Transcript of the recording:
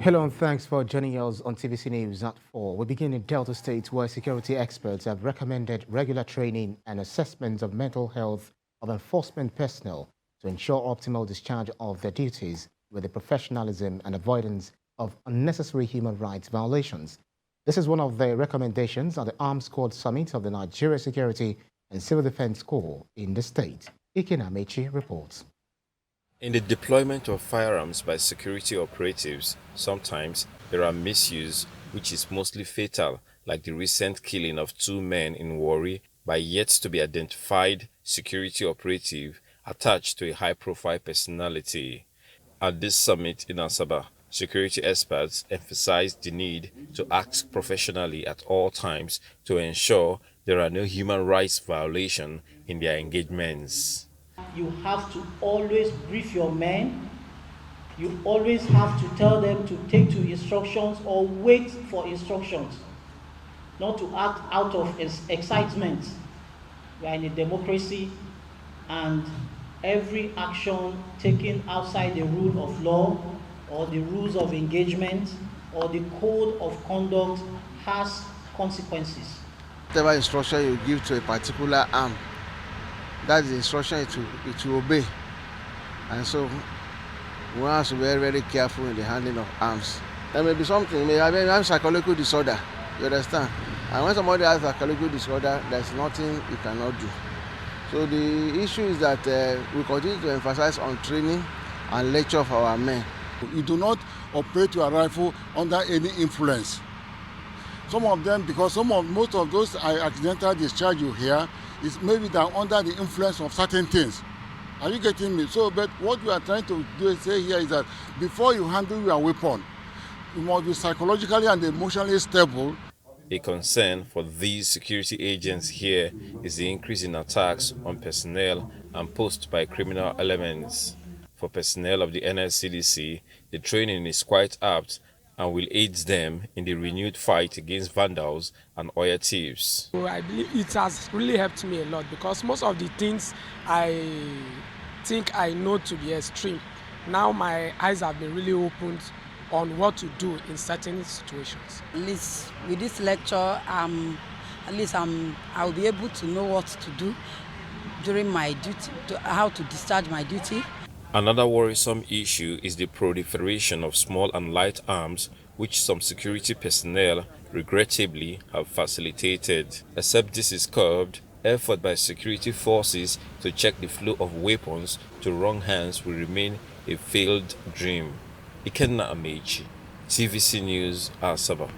Hello and thanks for joining us on TVC News at 4. We begin in Delta State, where security experts have recommended regular training and assessments of mental health of enforcement personnel to ensure optimal discharge of their duties with the professionalism and avoidance of unnecessary human rights violations. This is one of the recommendations at the Arms Squad Summit of the Nigeria Security and Civil Defense Corps in the state. Iken Amechi reports. In the deployment of firearms by security operatives, sometimes there are misuse, which is mostly fatal, like the recent killing of 2 men in Warri by yet-to-be-identified security operative attached to a high-profile personality. At this summit in Asaba, security experts emphasized the need to act professionally at all times to ensure there are no human rights violations in their engagements. You have to always brief your men. You always have to tell them to take to instructions or wait for instructions, not to act out of excitement. We are in a democracy, and every action taken outside the rule of law or the rules of engagement or the code of conduct has consequences. Whatever instruction you give to a particular arm, that's the instruction it will obey. And so one has to be very, very careful in the handling of arms. There may be something, may have psychological disorder, you understand? And when somebody has psychological disorder, there's nothing you cannot do. So the issue is that we continue to emphasize on training and lecture of our men. You do not operate your rifle under any influence. Some of them, because most of those accidental discharge you hear, is maybe they're under the influence of certain things. Are you getting me? So, but what we are trying to say here is that before you handle your weapon, you must be psychologically and emotionally stable. A concern for these security agents here is the increase in attacks on personnel and posts by criminal elements. For personnel of the NSCDC, the training is quite apt and will aid them in the renewed fight against vandals and oil thieves. I believe it has really helped me a lot, because most of the things I think I know to be extreme, now my eyes have been really opened on what to do in certain situations. At least with this lecture, I'll be able to know what to do during my duty, how to discharge my duty. Another worrisome issue is the proliferation of small and light arms, which some security personnel regrettably have facilitated. Except this is curbed, effort by security forces to check the flow of weapons to wrong hands will remain a failed dream. Ikenna Amechi, TVC News, Asaba.